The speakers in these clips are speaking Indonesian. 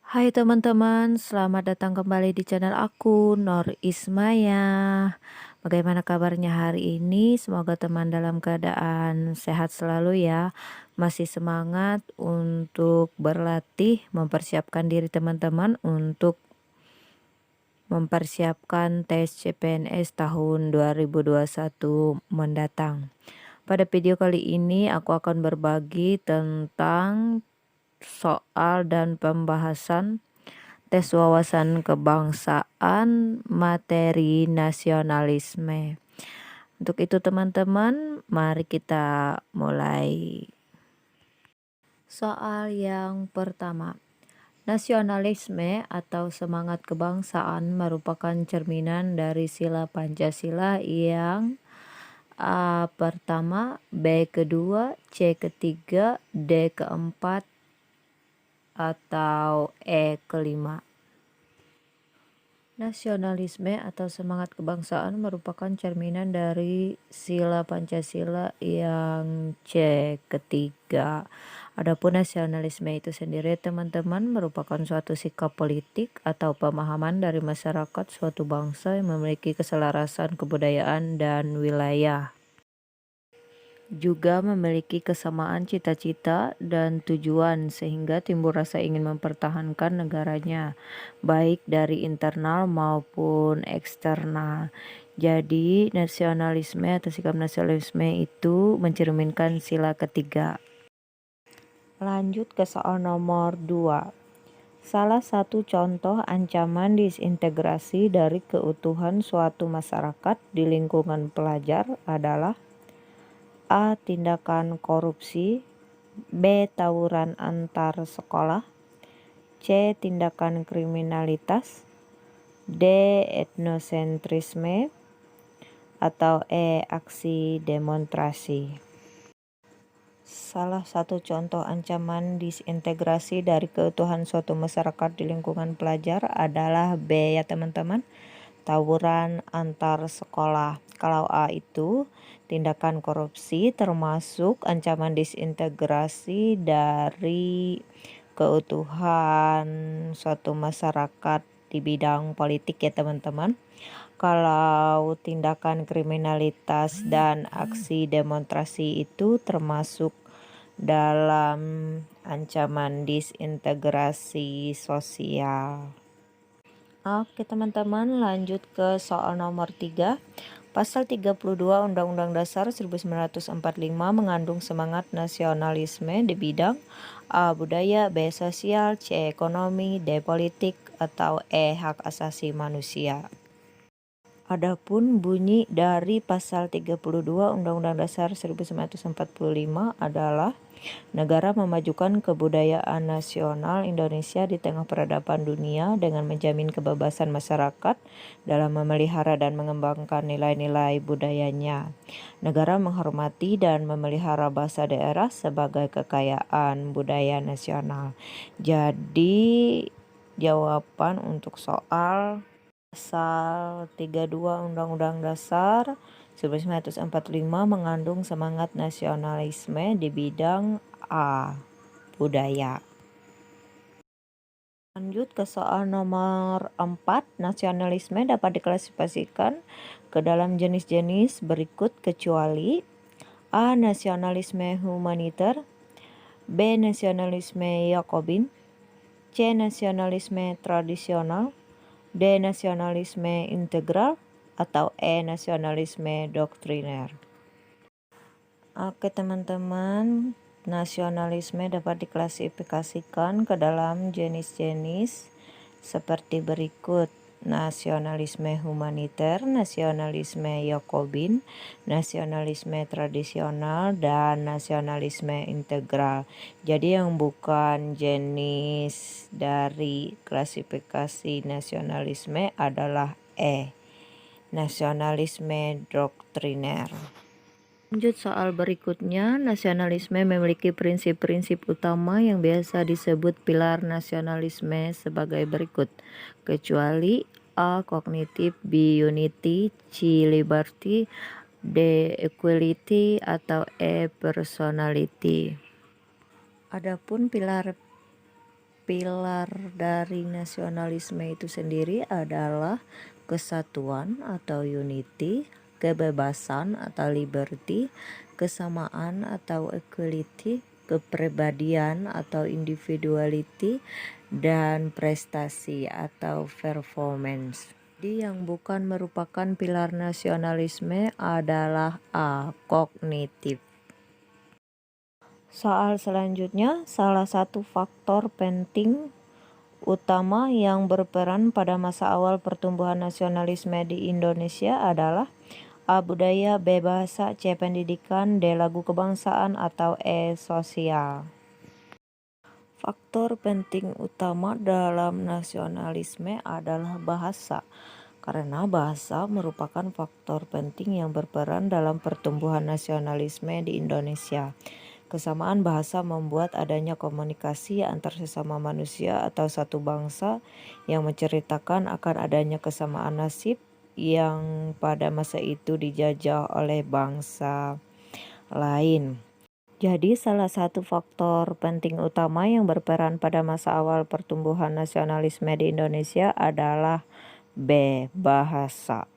Hai teman-teman, selamat datang kembali di channel aku, Nor Ismaya. Bagaimana kabarnya hari ini? Semoga teman dalam keadaan sehat selalu ya. Masih semangat untuk berlatih, mempersiapkan diri teman-teman untuk mempersiapkan tes CPNS tahun 2021 mendatang. Pada video kali ini aku akan berbagi tentang soal dan pembahasan tes wawasan kebangsaan materi nasionalisme. Untuk itu teman-teman, mari kita mulai. Soal yang pertama. Nasionalisme atau semangat kebangsaan merupakan cerminan dari sila Pancasila yang A pertama, B kedua, C ketiga, D keempat, atau E kelima. Nasionalisme atau semangat kebangsaan merupakan cerminan dari sila Pancasila yang C ketiga. Adapun nasionalisme itu sendiri teman-teman merupakan suatu sikap politik atau pemahaman dari masyarakat suatu bangsa yang memiliki keselarasan kebudayaan dan wilayah. Juga memiliki kesamaan cita-cita dan tujuan sehingga timbul rasa ingin mempertahankan negaranya baik dari internal maupun eksternal. Jadi nasionalisme atau sikap nasionalisme itu mencerminkan sila ketiga. Lanjut ke soal nomor 2. Salah satu contoh ancaman disintegrasi dari keutuhan suatu masyarakat di lingkungan pelajar adalah A. Tindakan korupsi, B. Tawuran antar sekolah, C. Tindakan kriminalitas, D. Etnosentrisme, atau E. Aksi demonstrasi. Salah satu contoh ancaman disintegrasi dari keutuhan suatu masyarakat di lingkungan pelajar adalah B ya teman-teman, tawuran antar sekolah. Kalau A itu tindakan korupsi termasuk ancaman disintegrasi dari keutuhan suatu masyarakat di bidang politik ya teman-teman. Kalau tindakan kriminalitas dan aksi demonstrasi itu termasuk dalam ancaman disintegrasi sosial. Oke teman-teman, lanjut ke soal nomor 3. Pasal 32 Undang-Undang Dasar 1945 mengandung semangat nasionalisme di bidang A. Budaya, B. Sosial, C. Ekonomi, D. Politik, atau E. Hak asasi manusia. Adapun bunyi dari pasal 32 Undang-Undang Dasar 1945 adalah negara memajukan kebudayaan nasional Indonesia di tengah peradaban dunia dengan menjamin kebebasan masyarakat dalam memelihara dan mengembangkan nilai-nilai budayanya. Negara menghormati dan memelihara bahasa daerah sebagai kekayaan budaya nasional. Jadi jawaban untuk soal Pasal 32 Undang-Undang Dasar 1945 mengandung semangat nasionalisme di bidang A. Budaya. Lanjut ke soal nomor 4. Nasionalisme dapat diklasifikasikan ke dalam jenis-jenis berikut kecuali A. Nasionalisme humaniter, B. Nasionalisme Yakobin, C. Nasionalisme tradisional, D. Nasionalisme integral, atau E. Nasionalisme doktriner. Oke teman-teman, nasionalisme dapat diklasifikasikan ke dalam jenis-jenis seperti berikut: nasionalisme humaniter, nasionalisme Yakobin, nasionalisme tradisional, dan nasionalisme integral. Jadi yang bukan jenis dari klasifikasi nasionalisme adalah E, nasionalisme doktriner. Lanjut soal berikutnya, nasionalisme memiliki prinsip-prinsip utama yang biasa disebut pilar nasionalisme sebagai berikut, kecuali A. Cognitive, B. Unity, C. Liberty, D. Equality, atau E. Personality. Adapun pilar pilar dari nasionalisme itu sendiri adalah kesatuan atau unity, kebebasan atau liberty, kesamaan atau equality, kepribadian atau individuality, dan prestasi atau performance. Jadi yang bukan merupakan pilar nasionalisme adalah A. Kognitif. Soal selanjutnya, salah satu faktor penting utama yang berperan pada masa awal pertumbuhan nasionalisme di Indonesia adalah A. Budaya, B. Bahasa, C. Pendidikan, D. Lagu kebangsaan, atau E. Sosial. Faktor penting utama dalam nasionalisme adalah bahasa, karena bahasa merupakan faktor penting yang berperan dalam pertumbuhan nasionalisme di Indonesia. Kesamaan bahasa membuat adanya komunikasi antar sesama manusia atau satu bangsa yang menceritakan akan adanya kesamaan nasib yang pada masa itu dijajah oleh bangsa lain. Jadi salah satu faktor penting utama yang berperan pada masa awal pertumbuhan nasionalisme di Indonesia adalah B. Bahasa.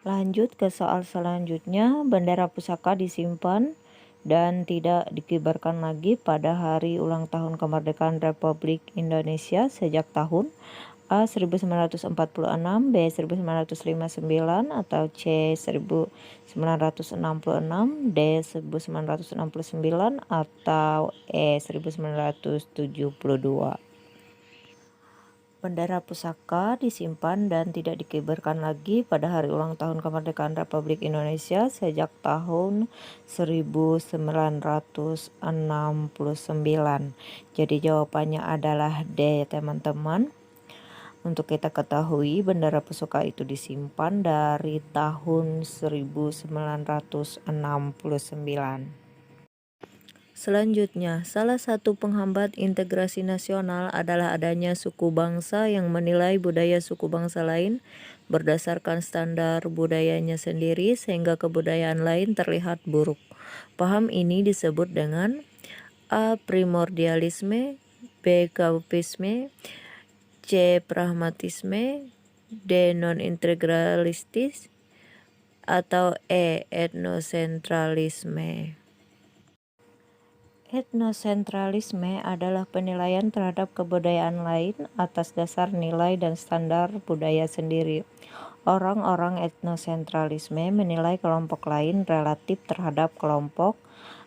Lanjut ke soal selanjutnya, bendera pusaka disimpan dan tidak dikibarkan lagi pada hari ulang tahun kemerdekaan Republik Indonesia sejak tahun A. 1946, B. 1959, atau C. 1966, D. 1969, atau E. 1972. Bendera pusaka disimpan dan tidak dikibarkan lagi pada hari ulang tahun kemerdekaan Republik Indonesia sejak tahun 1969. Jadi jawabannya adalah D, teman-teman. Untuk kita ketahui, bendera pusaka itu disimpan dari tahun 1969. Selanjutnya, salah satu penghambat integrasi nasional adalah adanya suku bangsa yang menilai budaya suku bangsa lain berdasarkan standar budayanya sendiri sehingga kebudayaan lain terlihat buruk. Paham ini disebut dengan A. Primordialisme, B. Kaupisme, C. Pragmatisme, D. Non-integralistis, atau E. Etnosentralisme. Etnosentralisme adalah penilaian terhadap kebudayaan lain atas dasar nilai dan standar budaya sendiri. Orang-orang etnosentralisme menilai kelompok lain relatif terhadap kelompok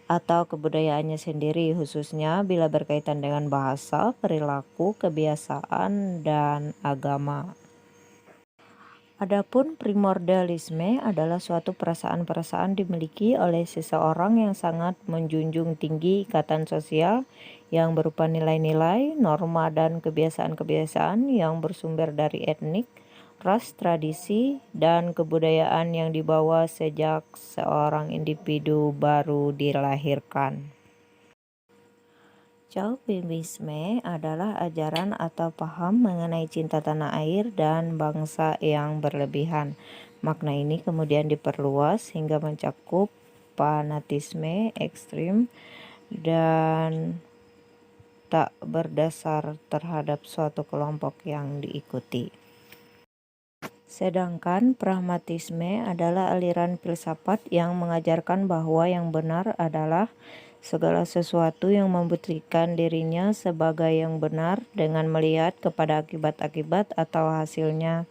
atau kebudayaannya sendiri, khususnya bila berkaitan dengan bahasa, perilaku, kebiasaan, dan agama. Adapun primordialisme adalah suatu perasaan-perasaan dimiliki oleh seseorang yang sangat menjunjung tinggi ikatan sosial yang berupa nilai-nilai, norma, dan kebiasaan-kebiasaan yang bersumber dari etnik, ras, tradisi, dan kebudayaan yang dibawa sejak seorang individu baru dilahirkan. Chauvinisme adalah ajaran atau paham mengenai cinta tanah air dan bangsa yang berlebihan. Makna ini kemudian diperluas hingga mencakup fanatisme ekstrim dan tak berdasar terhadap suatu kelompok yang diikuti. Sedangkan pragmatisme adalah aliran filsafat yang mengajarkan bahwa yang benar adalah segala sesuatu yang membuktikan dirinya sebagai yang benar dengan melihat kepada akibat-akibat atau hasilnya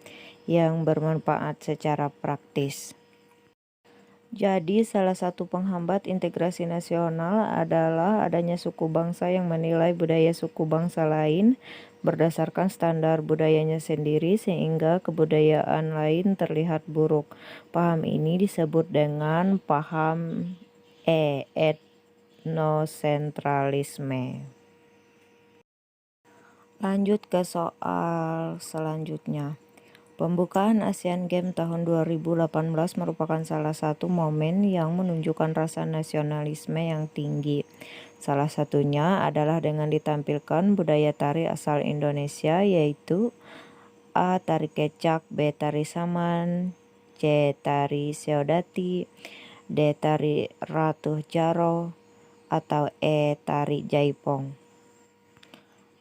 yang bermanfaat secara praktis. Jadi salah satu penghambat integrasi nasional adalah adanya suku bangsa yang menilai budaya suku bangsa lain berdasarkan standar budayanya sendiri sehingga kebudayaan lain terlihat buruk. Paham ini disebut dengan paham etnosentralisme. Lanjut ke soal selanjutnya. Pembukaan Asian Games tahun 2018 merupakan salah satu momen yang menunjukkan rasa nasionalisme yang tinggi. Salah satunya adalah dengan ditampilkan budaya tari asal Indonesia yaitu A. Tari Kecak, B. Tari Saman, C. Tari Seodati, D. Tari Ratu Jaro, atau E. Tari Jaipong.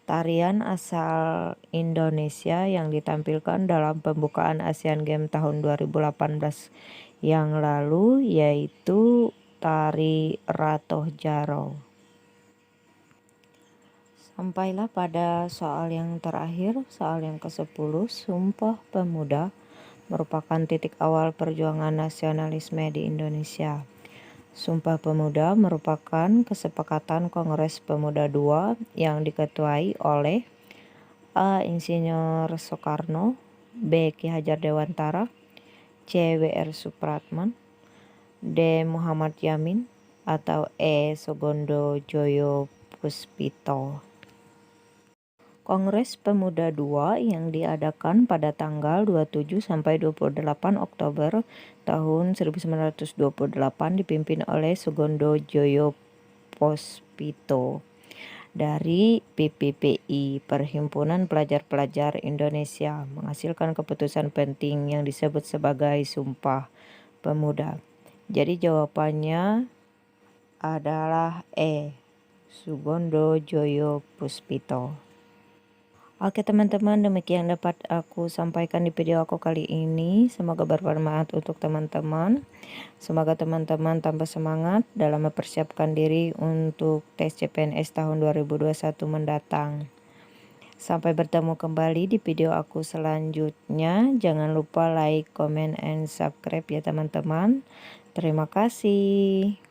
tarian asal Indonesia yang ditampilkan dalam pembukaan Asian Games tahun 2018 yang lalu, yaitu tari Ratoh Jaro. Sampailah pada soal yang terakhir, soal yang ke-10. Sumpah Pemuda merupakan titik awal perjuangan nasionalisme di Indonesia. Sumpah Pemuda merupakan kesepakatan Kongres Pemuda II yang diketuai oleh A. Insinyur Soekarno, B. Ki Hajar Dewantara, C. W.R. Supratman, D. Muhammad Yamin, atau E. Sugondo Joyo Puspito. Kongres Pemuda II yang diadakan pada tanggal 27 sampai 28 Oktober tahun 1928 dipimpin oleh Sugondo Joyo Puspito dari PPPI, Perhimpunan Pelajar-Pelajar Indonesia, menghasilkan keputusan penting yang disebut sebagai Sumpah Pemuda. Jadi jawabannya adalah E. Sugondo Joyo Puspito. Oke teman-teman, demikian dapat aku sampaikan di video aku kali ini. Semoga bermanfaat untuk teman-teman. Semoga teman-teman tambah semangat dalam mempersiapkan diri untuk tes CPNS tahun 2021 mendatang. Sampai bertemu kembali di video aku selanjutnya. Jangan lupa like, comment, and subscribe ya teman-teman. Terima kasih.